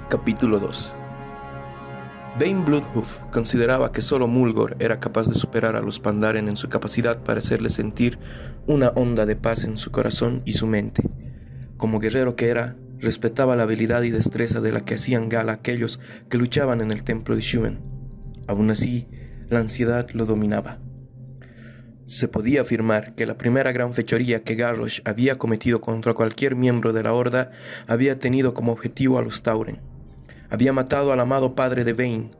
Capítulo 2. Bane Bloodhoof consideraba que solo Mulgore era capaz de superar a los Pandaren en su capacidad para hacerle sentir una onda de paz en su corazón y su mente. Como guerrero que era, respetaba la habilidad y destreza de la que hacían gala aquellos que luchaban en el templo de Shuven. Aún así, la ansiedad lo dominaba. Se podía afirmar que la primera gran fechoría que Garrosh había cometido contra cualquier miembro de la Horda había tenido como objetivo a los Tauren. Había matado al amado padre de Bane,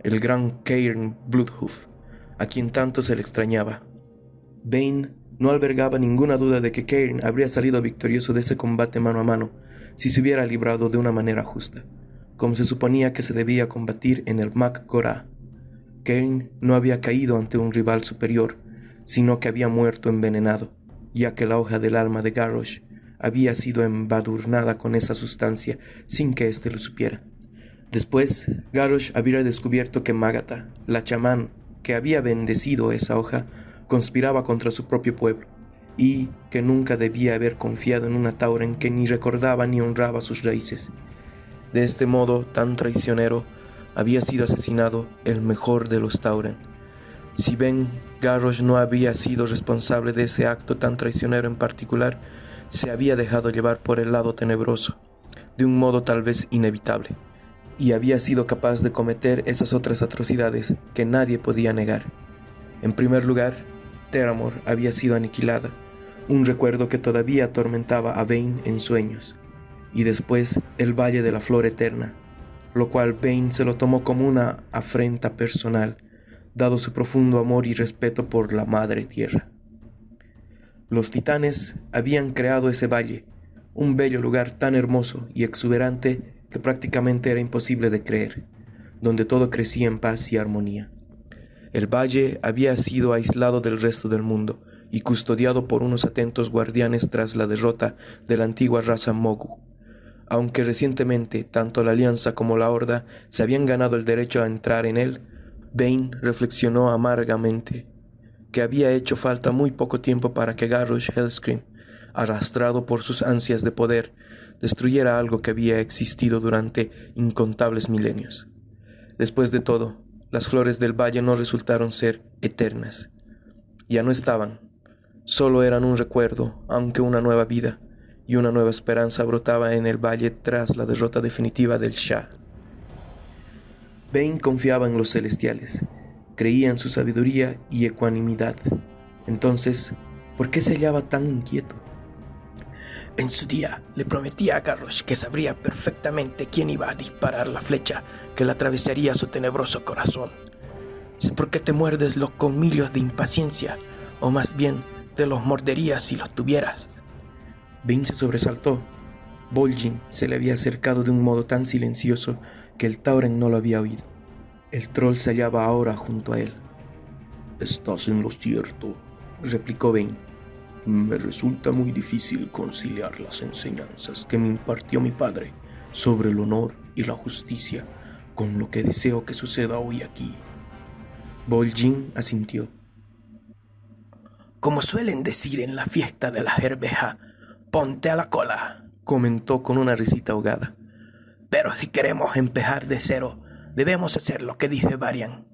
el gran Cairn Bloodhoof, a quien tanto se le extrañaba. Bane no albergaba ninguna duda de que Cairn habría salido victorioso de ese combate mano a mano si se hubiera librado de una manera justa, como se suponía que se debía combatir en el Mac Gorah. Cairn no había caído ante un rival superior, sino que había muerto envenenado, ya que la hoja del alma de Garrosh había sido embadurnada con esa sustancia sin que éste lo supiera. Después, Garrosh había descubierto que Magatha, la chamán que había bendecido esa hoja, conspiraba contra su propio pueblo, y que nunca debía haber confiado en una Tauren que ni recordaba ni honraba sus raíces. De este modo tan traicionero, había sido asesinado el mejor de los Tauren. Si bien Garrosh no había sido responsable de ese acto tan traicionero en particular, se había dejado llevar por el lado tenebroso, de un modo tal vez inevitable, y había sido capaz de cometer esas otras atrocidades que nadie podía negar. En primer lugar, Theramore había sido aniquilada, un recuerdo que todavía atormentaba a Bane en sueños, y después el Valle de la Flor Eterna, lo cual Bane se lo tomó como una afrenta personal, dado su profundo amor y respeto por la Madre Tierra. Los titanes habían creado ese valle, un bello lugar tan hermoso y exuberante que prácticamente era imposible de creer, donde todo crecía en paz y armonía. El valle había sido aislado del resto del mundo y custodiado por unos atentos guardianes tras la derrota de la antigua raza Mogu. Aunque recientemente tanto la Alianza como la Horda se habían ganado el derecho a entrar en él, Bane reflexionó amargamente que había hecho falta muy poco tiempo para que Garrosh Hellscream, arrastrado por sus ansias de poder, destruyera algo que había existido durante incontables milenios. Después de todo, las flores del valle no resultaron ser eternas. Ya no estaban, solo eran un recuerdo, aunque una nueva vida y una nueva esperanza brotaba en el valle tras la derrota definitiva del Shah. Bane confiaba en los celestiales, creía en su sabiduría y ecuanimidad. Entonces, ¿por qué se hallaba tan inquieto? En su día le prometí a Garrosh que sabría perfectamente quién iba a disparar la flecha que le atravesaría su tenebroso corazón. Sé por qué te muerdes los colmillos de impaciencia, o más bien te los morderías si los tuvieras. Bane se sobresaltó. Bolin se le había acercado de un modo tan silencioso que el Tauren no lo había oído. El troll se hallaba ahora junto a él. «Estás en lo cierto», replicó Bane. «Me resulta muy difícil conciliar las enseñanzas que me impartió mi padre sobre el honor y la justicia con lo que deseo que suceda hoy aquí». Bolin asintió. Como suelen decir en la fiesta de la Herbeja, ponte a la cola, comentó con una risita ahogada. Pero si queremos empezar de cero, debemos hacer lo que dice Varian.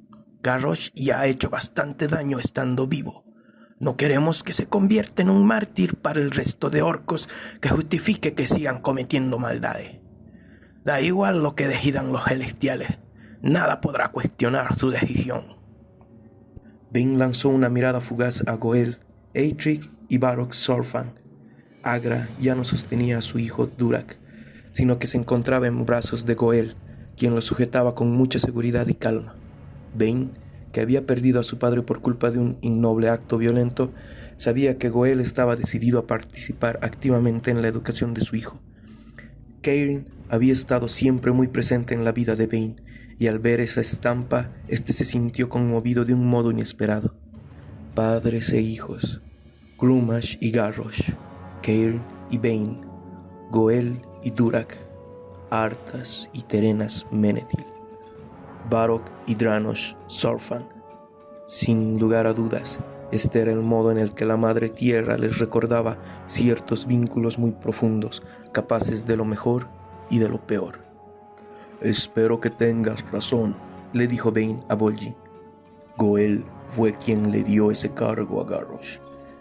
Garrosh ya ha hecho bastante daño estando vivo. No queremos que se convierta en un mártir para el resto de orcos que justifique que sigan cometiendo maldades. Da igual lo que decidan los celestiales, nada podrá cuestionar su decisión. Bane lanzó una mirada fugaz a Goel, Eitrigg y Varrock Sorfang. Agra ya no sostenía a su hijo Durak, sino que se encontraba en brazos de Goel, quien lo sujetaba con mucha seguridad y calma. Bane, que había perdido a su padre por culpa de un innoble acto violento, sabía que Goel estaba decidido a participar activamente en la educación de su hijo. Cairn había estado siempre muy presente en la vida de Bane, y al ver esa estampa, éste se sintió conmovido de un modo inesperado. Padres e hijos, Grummash y Garrosh, Cairn y Bane, Goel y Durak, Arthas y Terenas Menethil, Varrock y Dranosh Sorfang. Sin lugar a dudas, este era el modo en el que la Madre Tierra les recordaba ciertos vínculos muy profundos, capaces de lo mejor y de lo peor. Espero que tengas razón, le dijo Bane a Bolji. Goel fue quien le dio ese cargo a Garrosh,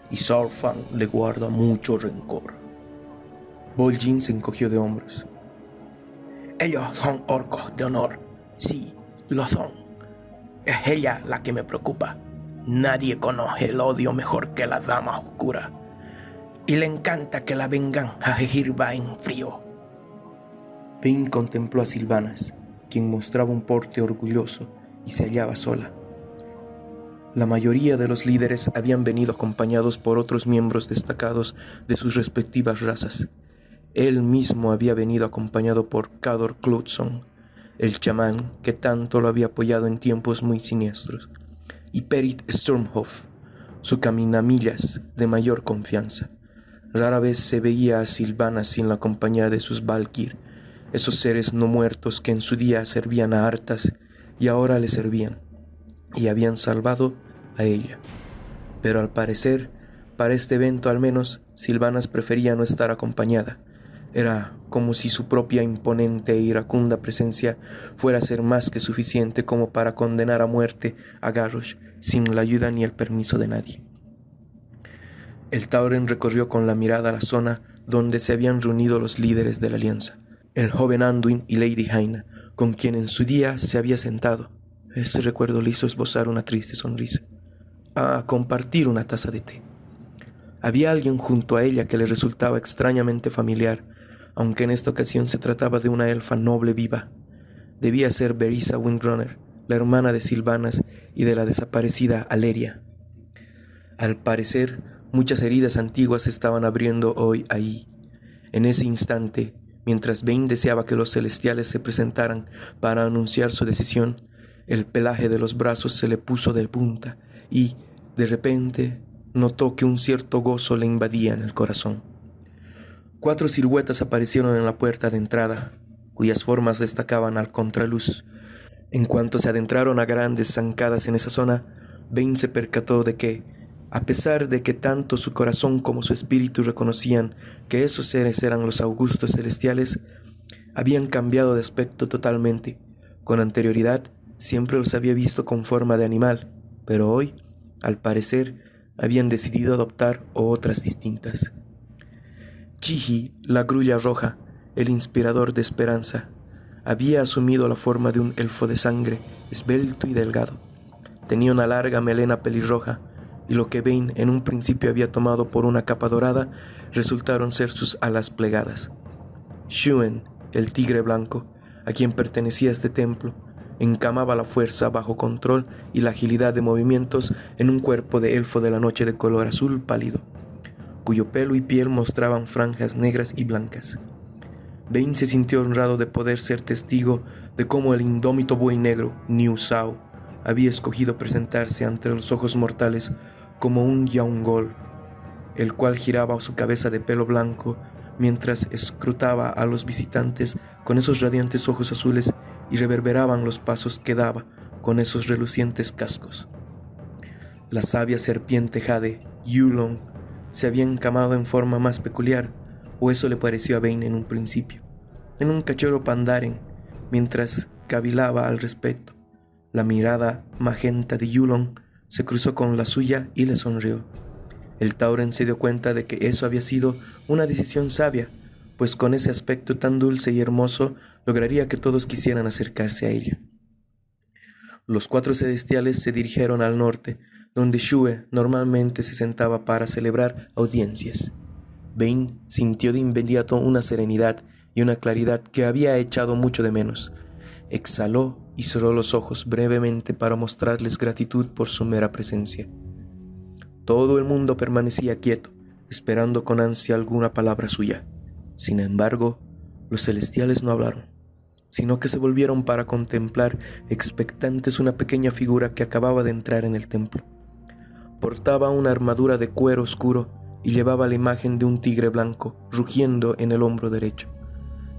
y Saurfang le guarda mucho rencor. Bolji se encogió de hombros. Ellos son orcos de honor, sí, lo son. Es ella la que me preocupa. Nadie conoce el odio mejor que la Dama Oscura, y le encanta que la vengan a Jehirba en frío. Bane contempló a Sylvanas, quien mostraba un porte orgulloso y se hallaba sola. La mayoría de los líderes habían venido acompañados por otros miembros destacados de sus respectivas razas. Él mismo había venido acompañado por Khador Clutson, el chamán que tanto lo había apoyado en tiempos muy siniestros, y Perit Sturmhoff, su caminamillas de mayor confianza. Rara vez se veía a Sylvanas sin la compañía de sus Valkyr, esos seres no muertos que en su día servían a Arthas y ahora le servían, y habían salvado a ella. Pero al parecer, para este evento al menos, Sylvanas prefería no estar acompañada. Era como si su propia imponente e iracunda presencia fuera a ser más que suficiente como para condenar a muerte a Garrosh sin la ayuda ni el permiso de nadie. El Tauren recorrió con la mirada la zona donde se habían reunido los líderes de la alianza, el joven Anduin y Lady Jaina, con quien en su día se había sentado. Ese recuerdo le hizo esbozar una triste sonrisa. A compartir una taza de té. Había alguien junto a ella que le resultaba extrañamente familiar, aunque en esta ocasión se trataba de una elfa noble viva. Debía ser Berisa Windrunner, la hermana de Sylvanas y de la desaparecida Aleria. Al parecer, muchas heridas antiguas se estaban abriendo hoy ahí. En ese instante, mientras Bane deseaba que los celestiales se presentaran para anunciar su decisión, el pelaje de los brazos se le puso de punta y, de repente, notó que un cierto gozo le invadía en el corazón. 4 siluetas aparecieron en la puerta de entrada, cuyas formas destacaban al contraluz. En cuanto se adentraron a grandes zancadas en esa zona, Bane se percató de que, a pesar de que tanto su corazón como su espíritu reconocían que esos seres eran los augustos celestiales, habían cambiado de aspecto totalmente. Con anterioridad siempre los había visto con forma de animal, pero hoy, al parecer, habían decidido adoptar otras distintas. Chihi, la grulla roja, el inspirador de esperanza, había asumido la forma de un elfo de sangre, esbelto y delgado. Tenía una larga melena pelirroja, y lo que Bane en un principio había tomado por una capa dorada resultaron ser sus alas plegadas. Shuen, el tigre blanco, a quien pertenecía este templo, encamaba la fuerza bajo control y la agilidad de movimientos en un cuerpo de elfo de la noche de color azul pálido, cuyo pelo y piel mostraban franjas negras y blancas. Bane se sintió honrado de poder ser testigo de cómo el indómito buey negro, Niu Sao, había escogido presentarse ante los ojos mortales como un Yaungol, el cual giraba su cabeza de pelo blanco mientras escrutaba a los visitantes con esos radiantes ojos azules y reverberaban los pasos que daba con esos relucientes cascos. La sabia serpiente Jade, Yulong, se había encamado en forma más peculiar, o eso le pareció a Bane en un principio, en un cachorro Pandaren, mientras cavilaba al respecto. La mirada magenta de Yulong se cruzó con la suya y le sonrió. El Tauren se dio cuenta de que eso había sido una decisión sabia, pues con ese aspecto tan dulce y hermoso lograría que todos quisieran acercarse a ella. Los 4 celestiales se dirigieron al norte, donde Shue normalmente se sentaba para celebrar audiencias. Bane sintió de inmediato una serenidad y una claridad que había echado mucho de menos. Exhaló y cerró los ojos brevemente para mostrarles gratitud por su mera presencia. Todo el mundo permanecía quieto, esperando con ansia alguna palabra suya. Sin embargo, los celestiales no hablaron, sino que se volvieron para contemplar expectantes una pequeña figura que acababa de entrar en el templo. Portaba una armadura de cuero oscuro y llevaba la imagen de un tigre blanco rugiendo en el hombro derecho.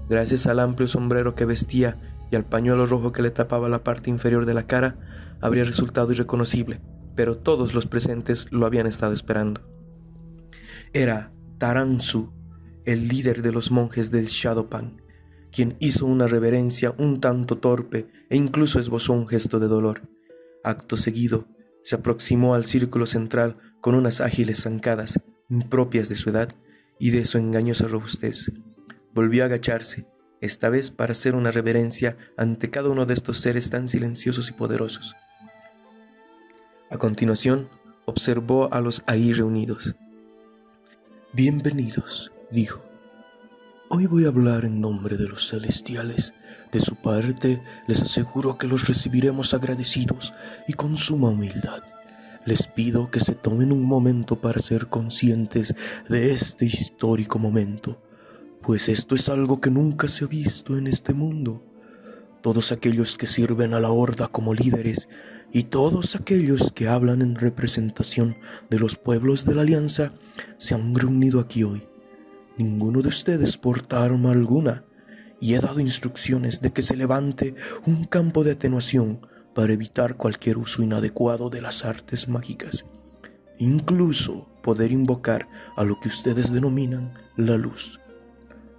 Gracias al amplio sombrero que vestía y al pañuelo rojo que le tapaba la parte inferior de la cara, habría resultado irreconocible, pero todos los presentes lo habían estado esperando. Era Taransu, el líder de los monjes del Shadowpan, quien hizo una reverencia un tanto torpe e incluso esbozó un gesto de dolor. Acto seguido, se aproximó al círculo central con unas ágiles zancadas impropias de su edad y de su engañosa robustez. Volvió a agacharse, esta vez para hacer una reverencia ante cada uno de estos seres tan silenciosos y poderosos. A continuación, observó a los ahí reunidos. «Bienvenidos», dijo. «Hoy voy a hablar en nombre de los celestiales. De su parte, les aseguro que los recibiremos agradecidos y con suma humildad. Les pido que se tomen un momento para ser conscientes de este histórico momento, pues esto es algo que nunca se ha visto en este mundo. Todos aquellos que sirven a la Horda como líderes y todos aquellos que hablan en representación de los pueblos de la Alianza se han reunido aquí hoy. Ninguno de ustedes porta arma alguna, y he dado instrucciones de que se levante un campo de atenuación para evitar cualquier uso inadecuado de las artes mágicas, incluso poder invocar a lo que ustedes denominan la luz.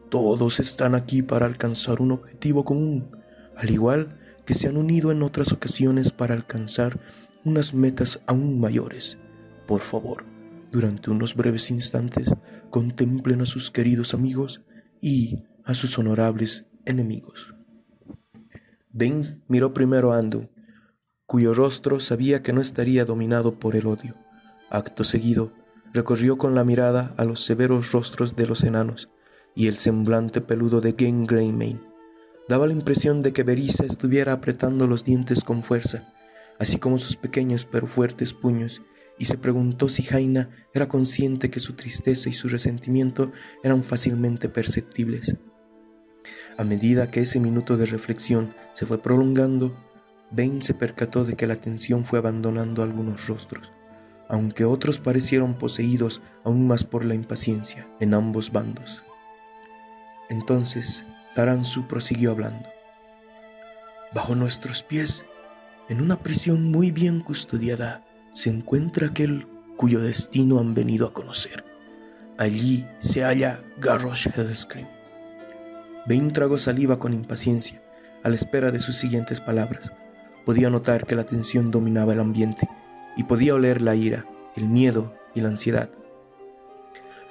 Todos están aquí para alcanzar un objetivo común, al igual que se han unido en otras ocasiones para alcanzar unas metas aún mayores. Por favor, durante unos breves instantes, contemplen a sus queridos amigos y a sus honorables enemigos». Ben miró primero a Anduin, cuyo rostro sabía que no estaría dominado por el odio. Acto seguido, recorrió con la mirada a los severos rostros de los enanos y el semblante peludo de Gen Greymane. Daba la impresión de que Berissa estuviera apretando los dientes con fuerza, así como sus pequeños pero fuertes puños, y se preguntó si Jaina era consciente que su tristeza y su resentimiento eran fácilmente perceptibles. A medida que ese minuto de reflexión se fue prolongando, Ben se percató de que la tensión fue abandonando algunos rostros, aunque otros parecieron poseídos aún más por la impaciencia en ambos bandos. Entonces Zaranzu prosiguió hablando. «Bajo nuestros pies, en una prisión muy bien custodiada, se encuentra aquel cuyo destino han venido a conocer. Allí se halla Garrosh Hellscream». Ben tragó saliva con impaciencia, a la espera de sus siguientes palabras. Podía notar que la tensión dominaba el ambiente, y podía oler la ira, el miedo y la ansiedad.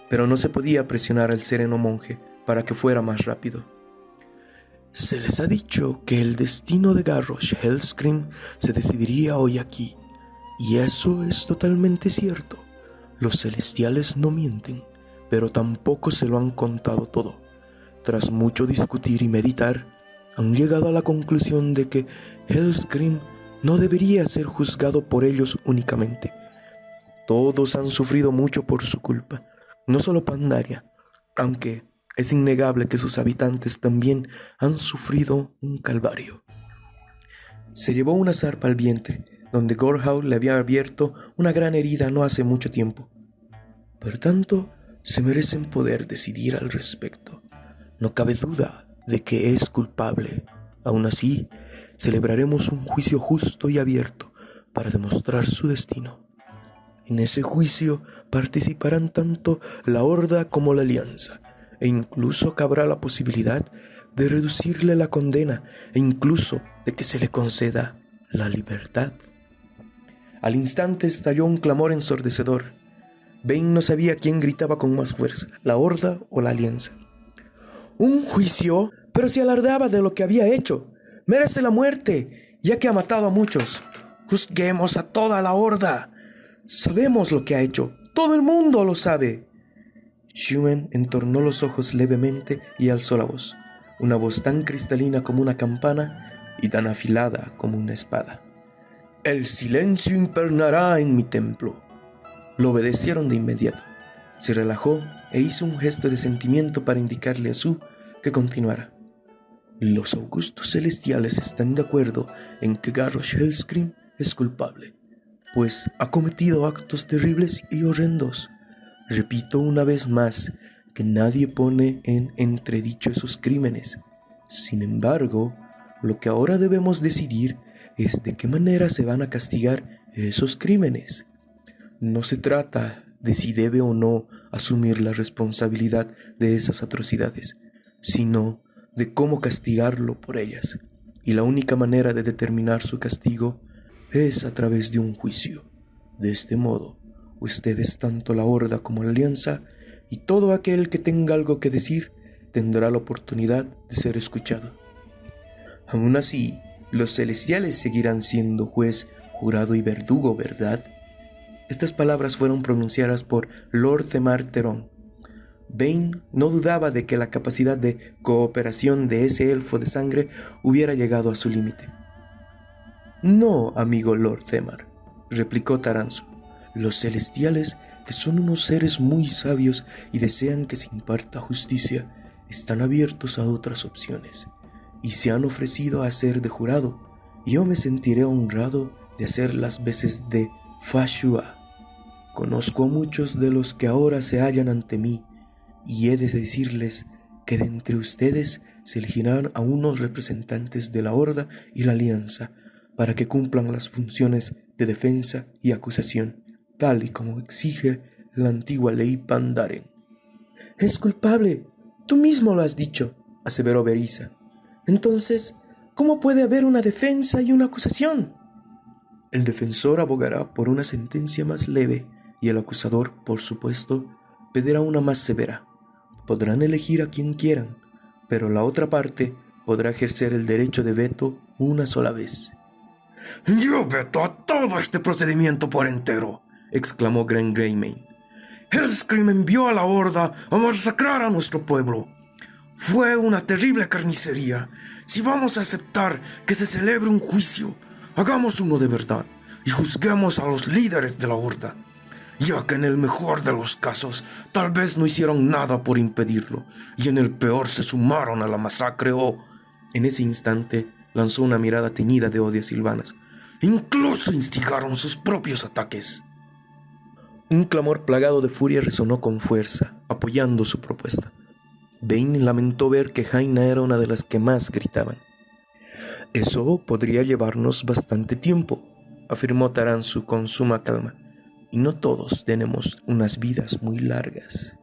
Pero no se podía presionar al sereno monje para que fuera más rápido. «Se les ha dicho que el destino de Garrosh Hellscream se decidiría hoy aquí. Y eso es totalmente cierto. Los celestiales no mienten, pero tampoco se lo han contado todo. Tras mucho discutir y meditar, han llegado a la conclusión de que Hellscream no debería ser juzgado por ellos únicamente. Todos han sufrido mucho por su culpa, no solo Pandaria, aunque es innegable que sus habitantes también han sufrido un calvario». Se llevó una zarpa al vientre, donde Gorhau le había abierto una gran herida no hace mucho tiempo. «Por tanto, se merecen poder decidir al respecto. No cabe duda de que es culpable. Aún así, celebraremos un juicio justo y abierto para demostrar su destino. En ese juicio participarán tanto la Horda como la Alianza, e incluso cabrá la posibilidad de reducirle la condena e incluso de que se le conceda la libertad». Al instante estalló un clamor ensordecedor. Ben no sabía quién gritaba con más fuerza, la Horda o la Alianza. «¿Un juicio? Pero si alardeaba de lo que había hecho. Merece la muerte, ya que ha matado a muchos. Juzguemos a toda la Horda. Sabemos lo que ha hecho. Todo el mundo lo sabe». Xiuen entornó los ojos levemente y alzó la voz. Una voz tan cristalina como una campana y tan afilada como una espada. «El silencio impernará en mi templo». Lo obedecieron de inmediato. Se relajó e hizo un gesto de sentimiento para indicarle a Su que continuara. «Los augustos celestiales están de acuerdo en que Garrosh Hellscream es culpable, pues ha cometido actos terribles y horrendos. Repito una vez más que nadie pone en entredicho esos crímenes. Sin embargo, lo que ahora debemos decidir es de qué manera se van a castigar esos crímenes. No se trata de si debe o no asumir la responsabilidad de esas atrocidades, sino de cómo castigarlo por ellas, y la única manera de determinar su castigo es a través de un juicio. De este modo, ustedes, tanto la Horda como la Alianza, y todo aquel que tenga algo que decir, tendrá la oportunidad de ser escuchado. Aún así, los celestiales seguirán siendo juez, jurado y verdugo, ¿verdad? Estas palabras fueron pronunciadas por Lord Themar Theron. Bane no dudaba de que la capacidad de cooperación de ese elfo de sangre hubiera llegado a su límite. «No, amigo Lord Themar», replicó Taranzu. «Los celestiales, que son unos seres muy sabios y desean que se imparta justicia, están abiertos a otras opciones, y se han ofrecido a hacer de jurado. Yo me sentiré honrado de hacer las veces de Fashua. Conozco a muchos de los que ahora se hallan ante mí, y he de decirles que de entre ustedes se elegirán a unos representantes de la Horda y la Alianza para que cumplan las funciones de defensa y acusación, tal y como exige la antigua ley Pandaren». «Es culpable, tú mismo lo has dicho», aseveró Berissa. «Entonces, ¿cómo puede haber una defensa y una acusación?» «El defensor abogará por una sentencia más leve y el acusador, por supuesto, pedirá una más severa. Podrán elegir a quien quieran, pero la otra parte podrá ejercer el derecho de veto una sola vez». «Yo veto a todo este procedimiento por entero», exclamó Gren Greymane. «Hellscream envió a la Horda a masacrar a nuestro pueblo. Fue una terrible carnicería. Si vamos a aceptar que se celebre un juicio, hagamos uno de verdad y juzguemos a los líderes de la Horda, ya que en el mejor de los casos tal vez no hicieron nada por impedirlo, y en el peor se sumaron a la masacre o...» En ese instante lanzó una mirada teñida de odio a Sylvanas. «Incluso instigaron sus propios ataques». Un clamor plagado de furia resonó con fuerza, apoyando su propuesta. Bane lamentó ver que Jaina era una de las que más gritaban. «Eso podría llevarnos bastante tiempo», afirmó Taranzu con suma calma, «y no todos tenemos unas vidas muy largas».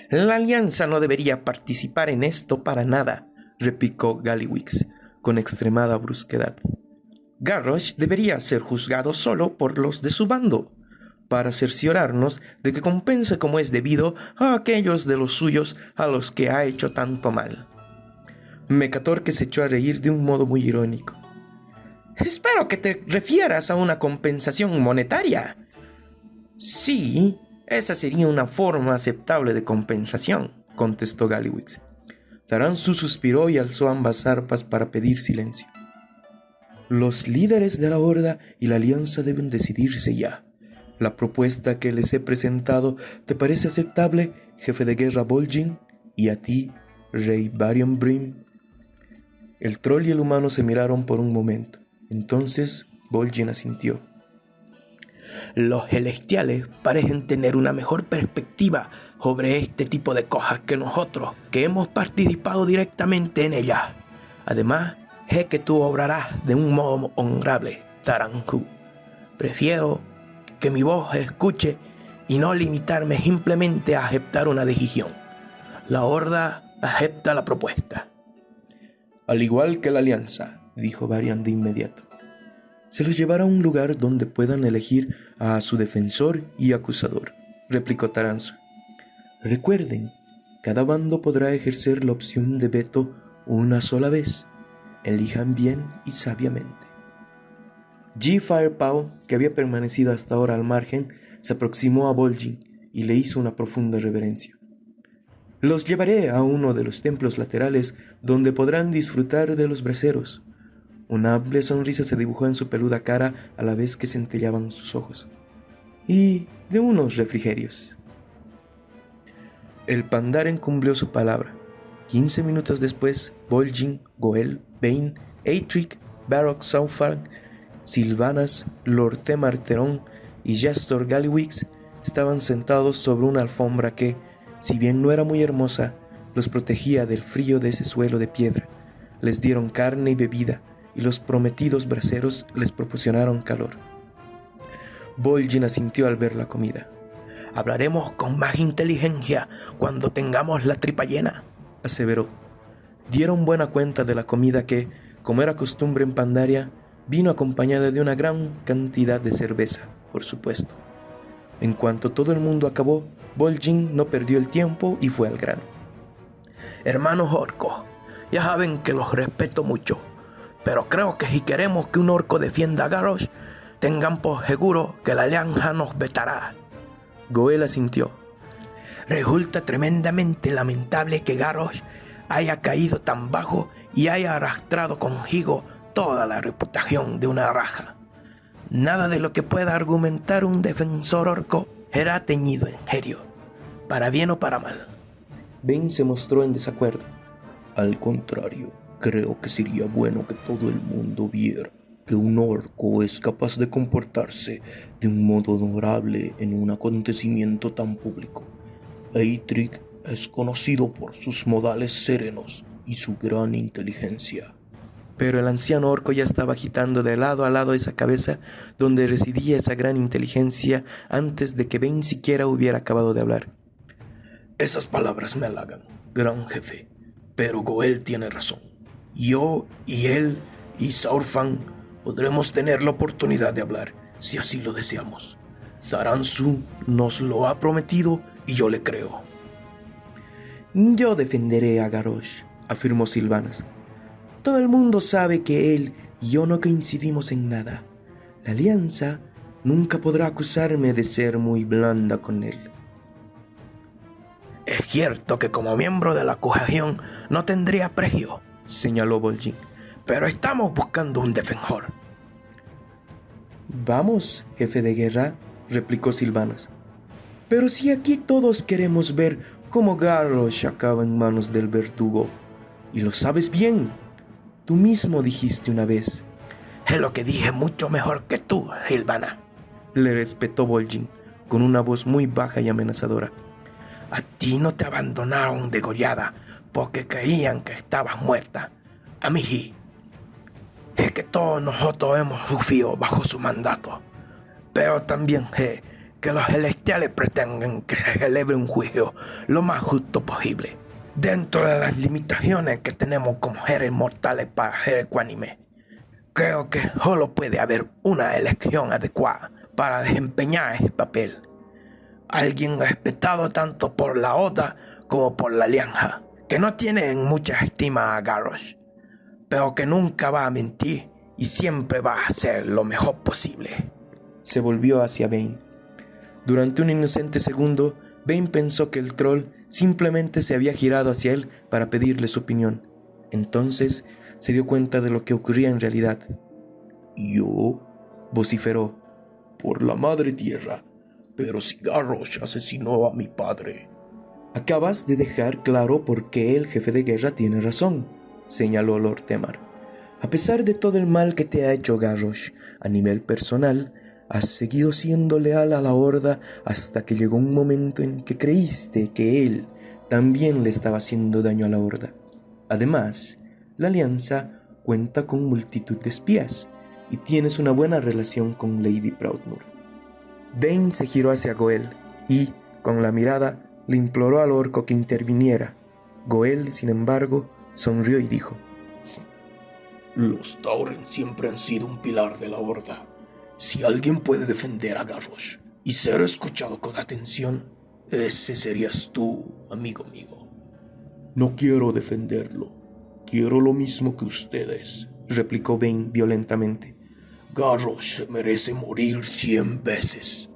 «La Alianza no debería participar en esto para nada», replicó Gallywix con extremada brusquedad. «Garrosh debería ser juzgado solo por los de su bando, para cerciorarnos de que compense como es debido a aquellos de los suyos a los que ha hecho tanto mal». Mecatorque se echó a reír de un modo muy irónico. «Espero que te refieras a una compensación monetaria». «Sí, esa sería una forma aceptable de compensación», contestó Gallywix. Taranzu suspiró y alzó ambas arpas para pedir silencio. «Los líderes de la Horda y la Alianza deben decidirse ya. La propuesta que les he presentado te parece aceptable, jefe de guerra Bolin, y a ti, rey Varian Brim». El troll y el humano se miraron por un momento. Entonces Bolin asintió. «Los celestiales parecen tener una mejor perspectiva sobre este tipo de cosas que nosotros, que hemos participado directamente en ellas. Además, sé que tú obrarás de un modo honorable, Taranzu. Prefiero que mi voz se escuche y no limitarme simplemente a aceptar una decisión. La Horda acepta la propuesta». «Al igual que la Alianza», dijo Varian de inmediato. «Se los llevará a un lugar donde puedan elegir a su defensor y acusador», replicó Taranzu. «Recuerden, cada bando podrá ejercer la opción de veto una sola vez. Elijan bien y sabiamente». G. Firepaw, que había permanecido hasta ahora al margen, se aproximó a Bolin y le hizo una profunda reverencia. «Los llevaré a uno de los templos laterales donde podrán disfrutar de los braseros». Una amplia sonrisa se dibujó en su peluda cara a la vez que centellaban sus ojos. «Y de unos refrigerios». El Pandaren cumplió su palabra. 15 minutos después, Bolin, Goel, Bane, Eitrigg, Varrock Southfarth, Sylvanas, Lord Themar Theron y Jastor Gallywix estaban sentados sobre una alfombra que, si bien no era muy hermosa, los protegía del frío de ese suelo de piedra. Les dieron carne y bebida, y los prometidos braseros les proporcionaron calor. Bolin asintió al ver la comida. «Hablaremos con más inteligencia cuando tengamos la tripa llena», aseveró. Dieron buena cuenta de la comida que, como era costumbre en Pandaria, vino acompañada de una gran cantidad de cerveza, por supuesto. En cuanto todo el mundo acabó, Bolin no perdió el tiempo y fue al grano. Hermanos orcos, ya saben que los respeto mucho, pero creo que si queremos que un orco defienda a Garrosh, tengan por seguro que la alianza nos vetará. Goel asintió. Resulta tremendamente lamentable que Garrosh haya caído tan bajo y haya arrastrado consigo toda la reputación de una raza. Nada de lo que pueda argumentar un defensor orco será teñido en serio, para bien o para mal. Bane se mostró en desacuerdo. Al contrario, creo que sería bueno que todo el mundo viera que un orco es capaz de comportarse de un modo honorable en un acontecimiento tan público. Eitrigg es conocido por sus modales serenos y su gran inteligencia. Pero el anciano orco ya estaba agitando de lado a lado esa cabeza donde residía esa gran inteligencia antes de que Bane siquiera hubiera acabado de hablar. Esas palabras me halagan, gran jefe, pero Goel tiene razón. Yo y él y Saurfang podremos tener la oportunidad de hablar, si así lo deseamos. Zaranzu nos lo ha prometido y yo le creo. Yo defenderé a Garrosh, afirmó Sylvanas. Todo el mundo sabe que él y yo no coincidimos en nada. La alianza nunca podrá acusarme de ser muy blanda con él. Es cierto que como miembro de la acusación no tendría precio, señaló Bolin, pero estamos buscando un defensor. Vamos, jefe de guerra, replicó Sylvanas. Pero si aquí todos queremos ver cómo Garrosh acaba en manos del verdugo, y lo sabes bien, tú mismo dijiste una vez. Es lo que dije mucho mejor que tú, Sylvanas, le respetó Bolin, con una voz muy baja y amenazadora. A ti no te abandonaron degollada porque creían que estabas muerta. A mí sí. Es que todos nosotros hemos sufrido bajo su mandato. Pero también sé que los celestiales pretenden que se celebre un juicio lo más justo posible, dentro de las limitaciones que tenemos como seres mortales para ser ecuánimes. Creo que solo puede haber una elección adecuada para desempeñar ese papel. Alguien respetado tanto por la Horda como por la Alianza, que no tiene en mucha estima a Garrosh, pero que nunca va a mentir y siempre va a hacer lo mejor posible. Se volvió hacia Bane. Durante un inocente segundo, Bane pensó que el troll simplemente se había girado hacia él para pedirle su opinión. Entonces se dio cuenta de lo que ocurría en realidad. «Yo», vociferó, «por la madre tierra, pero si Garrosh asesinó a mi padre». «Acabas de dejar claro por qué el jefe de guerra tiene razón», señaló Lord Temar. «A pesar de todo el mal que te ha hecho Garrosh, a nivel personal, has seguido siendo leal a la Horda hasta que llegó un momento en que creíste que él también le estaba haciendo daño a la Horda. Además, la Alianza cuenta con multitud de espías y tienes una buena relación con Lady Proudmoore». Bane se giró hacia Goel y, con la mirada, le imploró al orco que interviniera. Goel, sin embargo, sonrió y dijo: «Los Tauren siempre han sido un pilar de la Horda. Si alguien puede defender a Garrosh y ser escuchado con atención, ese serías tú, amigo mío». «No quiero defenderlo. Quiero lo mismo que ustedes», replicó Bane violentamente. «Garrosh merece morir 100 veces.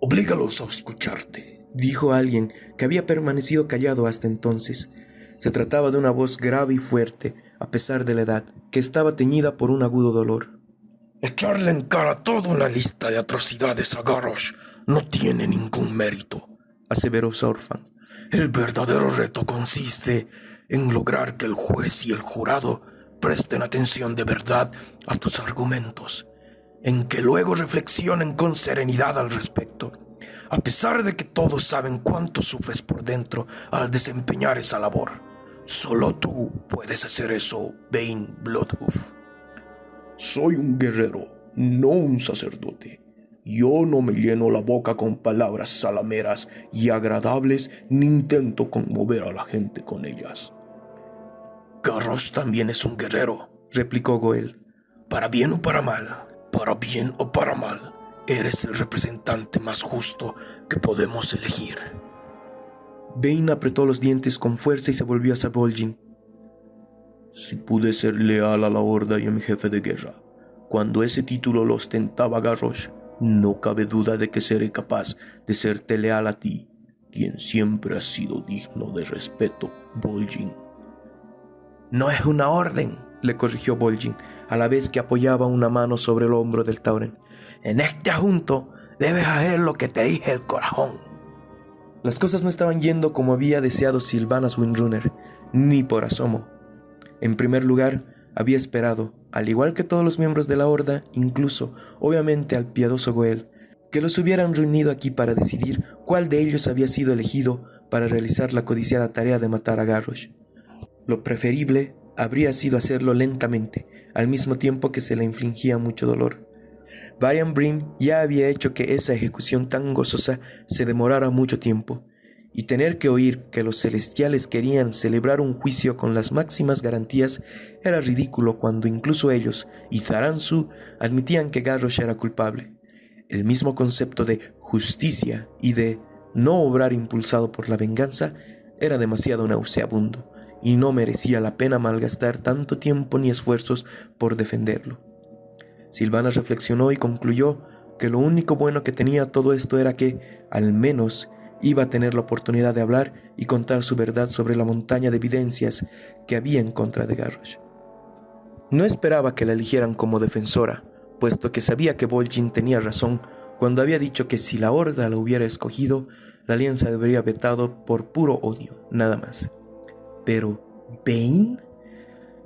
Oblígalos a escucharte», dijo alguien que había permanecido callado hasta entonces. Se trataba de una voz grave y fuerte, a pesar de la edad, que estaba teñida por un agudo dolor. «Echarle en cara toda una lista de atrocidades a Garrosh no tiene ningún mérito», aseveró Saurfang. «El verdadero reto consiste en lograr que el juez y el jurado presten atención de verdad a tus argumentos, en que luego reflexionen con serenidad al respecto, a pesar de que todos saben cuánto sufres por dentro al desempeñar esa labor. Solo tú puedes hacer eso, Bane Bloodhoof». «Soy un guerrero, no un sacerdote. Yo no me lleno la boca con palabras salameras y agradables, ni intento conmover a la gente con ellas». Garrosh también es un guerrero, replicó Goel. para bien o para mal, eres el representante más justo que podemos elegir. Bane apretó los dientes con fuerza y se volvió hacia Bolin. Si pude ser leal a la Horda y a mi jefe de guerra, cuando ese título lo ostentaba Garrosh, no cabe duda de que seré capaz de serte leal a ti, quien siempre ha sido digno de respeto, Bolin. No es una orden, le corrigió Bolin, a la vez que apoyaba una mano sobre el hombro del Tauren. En este asunto debes hacer lo que te dije el corazón. Las cosas no estaban yendo como había deseado Sylvanas Windrunner, ni por asomo. En primer lugar, había esperado, al igual que todos los miembros de la Horda, incluso, obviamente, al piadoso Goel, que los hubieran reunido aquí para decidir cuál de ellos había sido elegido para realizar la codiciada tarea de matar a Garrosh. Lo preferible habría sido hacerlo lentamente, al mismo tiempo que se le infligía mucho dolor. Varian Brim ya había hecho que esa ejecución tan gozosa se demorara mucho tiempo, y tener que oír que los celestiales querían celebrar un juicio con las máximas garantías era ridículo cuando incluso ellos y Zaranzu admitían que Garrosh era culpable. El mismo concepto de justicia y de no obrar impulsado por la venganza era demasiado nauseabundo y no merecía la pena malgastar tanto tiempo ni esfuerzos por defenderlo. Sylvanas reflexionó y concluyó que lo único bueno que tenía todo esto era que, al menos, iba a tener la oportunidad de hablar y contar su verdad sobre la montaña de evidencias que había en contra de Garrosh. No esperaba que la eligieran como defensora, puesto que sabía que Bolin tenía razón cuando había dicho que si la Horda la hubiera escogido, la alianza habría vetado por puro odio, nada más. Pero, ¿Bane?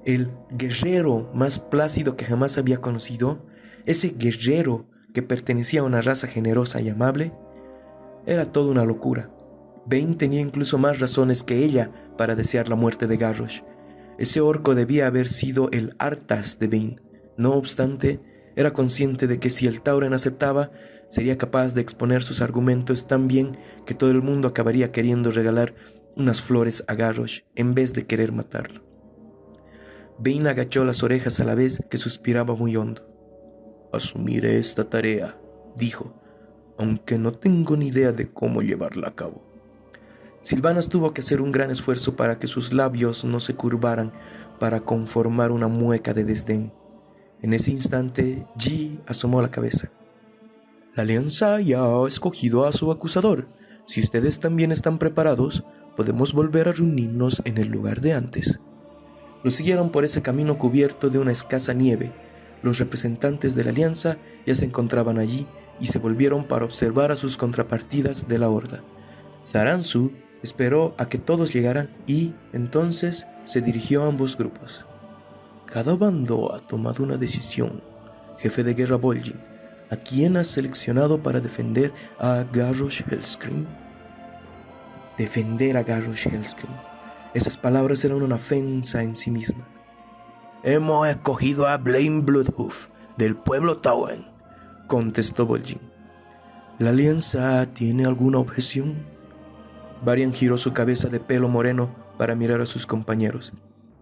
El guerrero más plácido que jamás había conocido, ese guerrero que pertenecía a una raza generosa y amable, era toda una locura. Bane tenía incluso más razones que ella para desear la muerte de Garrosh. Ese orco debía haber sido el Arthas de Bane. No obstante, era consciente de que si el Tauren aceptaba, sería capaz de exponer sus argumentos tan bien que todo el mundo acabaría queriendo regalar unas flores a Garrosh en vez de querer matarlo. Bane agachó las orejas a la vez que suspiraba muy hondo. Asumiré esta tarea, dijo, aunque no tengo ni idea de cómo llevarla a cabo. Sylvanas tuvo que hacer un gran esfuerzo para que sus labios no se curvaran para conformar una mueca de desdén. En ese instante, Ji asomó la cabeza. La alianza ya ha escogido a su acusador. Si ustedes también están preparados, podemos volver a reunirnos en el lugar de antes. Lo siguieron por ese camino cubierto de una escasa nieve. Los representantes de la alianza ya se encontraban allí y se volvieron para observar a sus contrapartidas de la Horda. Zaranzu esperó a que todos llegaran y, entonces, se dirigió a ambos grupos. Cada bando ha tomado una decisión, jefe de guerra Bolin. ¿A quién has seleccionado para defender a Garrosh Hellscream? Defender a Garrosh Hellscream. Esas palabras eran una ofensa en sí mismas. Hemos escogido a Blaine Bloodhoof, del pueblo Tauren, contestó Bolin. ¿La alianza tiene alguna objeción? Varian giró su cabeza de pelo moreno para mirar a sus compañeros.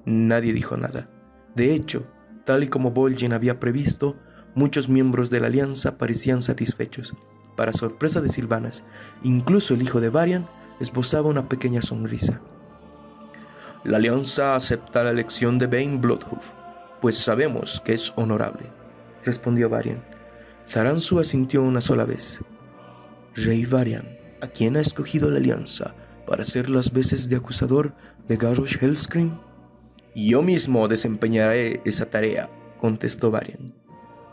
Nadie dijo nada. De hecho, tal y como Bolin había previsto, muchos miembros de la alianza parecían satisfechos. Para sorpresa de Sylvanas, incluso el hijo de Varian esbozaba una pequeña sonrisa. La alianza acepta la elección de Bane Bloodhoof, pues sabemos que es honorable, respondió Varian. Zaranzu asintió una sola vez. Rey Varian, ¿a quién ha escogido la alianza para hacer las veces de acusador de Garrosh Hellscream? Yo mismo desempeñaré esa tarea, contestó Varian.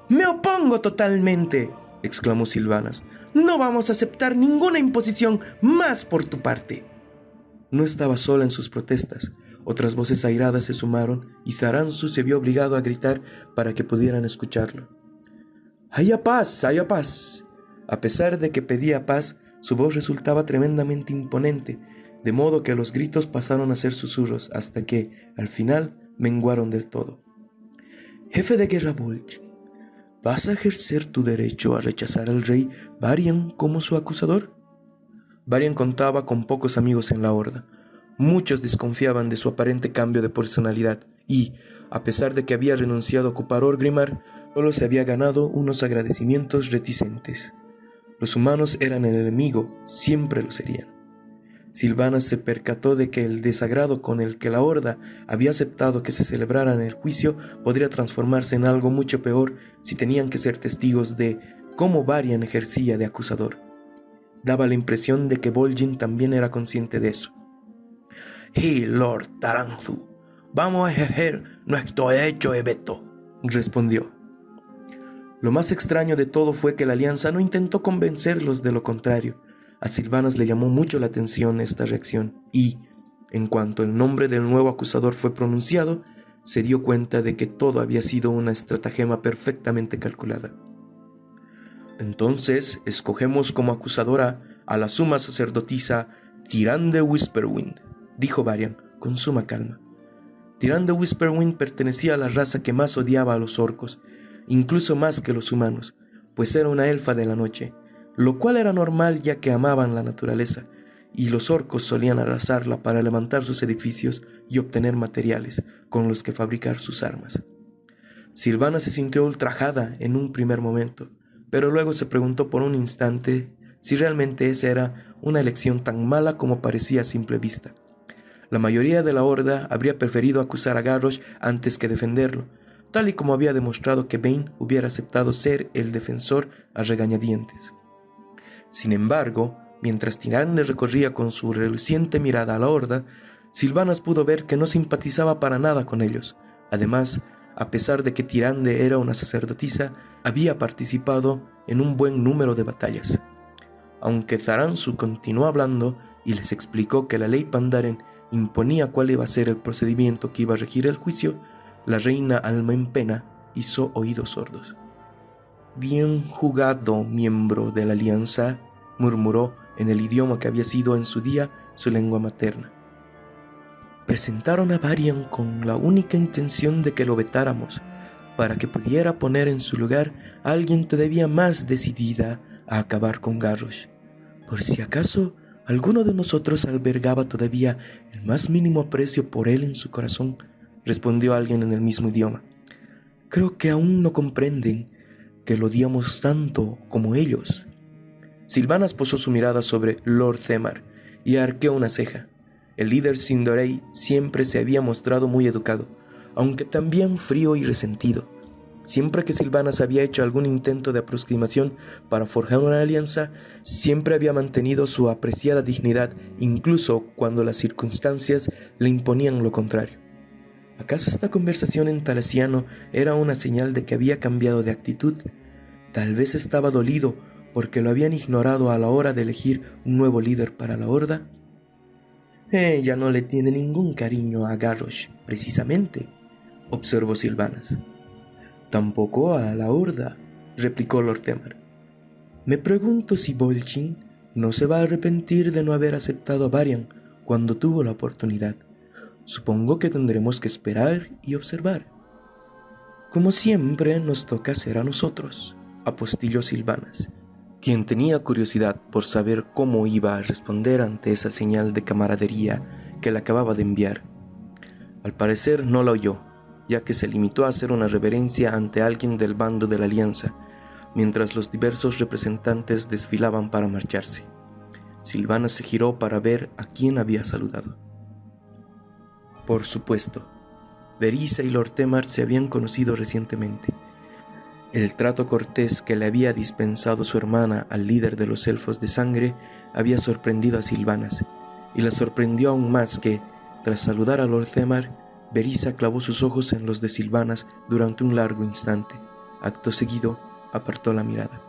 Me opongo totalmente, exclamó Sylvanas. No vamos a aceptar ninguna imposición más por tu parte. No estaba sola en sus protestas. Otras voces airadas se sumaron y Zaranzu se vio obligado a gritar para que pudieran escucharlo. ¡Haya paz! ¡Haya paz! A pesar de que pedía paz, su voz resultaba tremendamente imponente, de modo que los gritos pasaron a ser susurros hasta que, al final, menguaron del todo. Jefe de guerra Bolin, ¿vas a ejercer tu derecho a rechazar al rey Varian como su acusador? Varian contaba con pocos amigos en la Horda. Muchos desconfiaban de su aparente cambio de personalidad y, a pesar de que había renunciado a ocupar Orgrimmar, solo se había ganado unos agradecimientos reticentes. Los humanos eran el enemigo, siempre lo serían. Sylvanas se percató de que el desagrado con el que la Horda había aceptado que se celebrara el juicio podría transformarse en algo mucho peor si tenían que ser testigos de cómo Varian ejercía de acusador. Daba la impresión de que Bolin también era consciente de eso. «¡Hey, Lord Taranzu! Vamos a ejercer nuestro derecho de veto», respondió. Lo más extraño de todo fue que la Alianza no intentó convencerlos de lo contrario. A Sylvanas le llamó mucho la atención esta reacción y, en cuanto el nombre del nuevo acusador fue pronunciado, se dio cuenta de que todo había sido una estratagema perfectamente calculada. «Entonces, escogemos como acusadora a la suma sacerdotisa Tyrande Whisperwind», dijo Varian con suma calma. Tyrande Whisperwind pertenecía a la raza que más odiaba a los orcos, incluso más que los humanos, pues era una elfa de la noche, lo cual era normal ya que amaban la naturaleza, y los orcos solían arrasarla para levantar sus edificios y obtener materiales con los que fabricar sus armas. Sylvana se sintió ultrajada en un primer momento, pero luego se preguntó por un instante si realmente esa era una elección tan mala como parecía a simple vista. La mayoría de la Horda habría preferido acusar a Garrosh antes que defenderlo, tal y como había demostrado que Bane hubiera aceptado ser el defensor a regañadientes. Sin embargo, mientras Tyrande recorría con su reluciente mirada a la Horda, Sylvanas pudo ver que no simpatizaba para nada con ellos. Además, a pesar de que Tyrande era una sacerdotisa, había participado en un buen número de batallas. Aunque Taranzu continuó hablando y les explicó que la ley Pandaren imponía cuál iba a ser el procedimiento que iba a regir el juicio, la reina alma en pena hizo oídos sordos. «Bien jugado, miembro de la Alianza», murmuró en el idioma que había sido en su día su lengua materna. «Presentaron a Varian con la única intención de que lo vetáramos, para que pudiera poner en su lugar a alguien todavía más decidida a acabar con Garrosh. Por si acaso alguno de nosotros albergaba todavía el más mínimo aprecio por él en su corazón», respondió alguien en el mismo idioma. «Creo que aún no comprenden que lo odiamos tanto como ellos». Sylvanas posó su mirada sobre Lord Themar y arqueó una ceja. El líder Sindorei siempre se había mostrado muy educado, aunque también frío y resentido. Siempre que Sylvanas había hecho algún intento de aproximación para forjar una alianza, siempre había mantenido su apreciada dignidad, incluso cuando las circunstancias le imponían lo contrario. ¿Acaso esta conversación en talesiano era una señal de que había cambiado de actitud? Tal vez estaba dolido porque lo habían ignorado a la hora de elegir un nuevo líder para la Horda. «Ella no le tiene ningún cariño a Garrosh, precisamente», observó Sylvanas. «Tampoco a la Horda», replicó Lord Themar. «Me pregunto si Bolin no se va a arrepentir de no haber aceptado a Varian cuando tuvo la oportunidad. Supongo que tendremos que esperar y observar». «Como siempre nos toca hacer a nosotros», apostilló Sylvanas, quien tenía curiosidad por saber cómo iba a responder ante esa señal de camaradería que le acababa de enviar. Al parecer no la oyó, ya que se limitó a hacer una reverencia ante alguien del bando de la Alianza, mientras los diversos representantes desfilaban para marcharse. Sylvanas se giró para ver a quién había saludado. Por supuesto, Verisa y Lord Themar se habían conocido recientemente. El trato cortés que le había dispensado su hermana al líder de los elfos de sangre había sorprendido a Sylvanas, y la sorprendió aún más que, tras saludar a Lord Themar, Verisa clavó sus ojos en los de Sylvanas durante un largo instante. Acto seguido, apartó la mirada.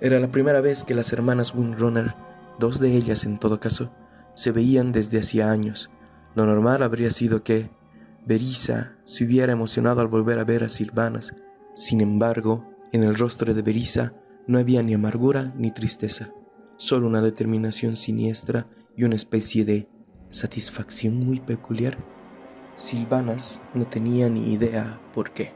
Era la primera vez que las hermanas Windrunner, dos de ellas en todo caso, se veían desde hacía años. Lo normal habría sido que Verisa se hubiera emocionado al volver a ver a Sylvanas. Sin embargo, en el rostro de Verisa no había ni amargura ni tristeza, solo una determinación siniestra y una especie de satisfacción muy peculiar. Sylvanas no tenía ni idea por qué.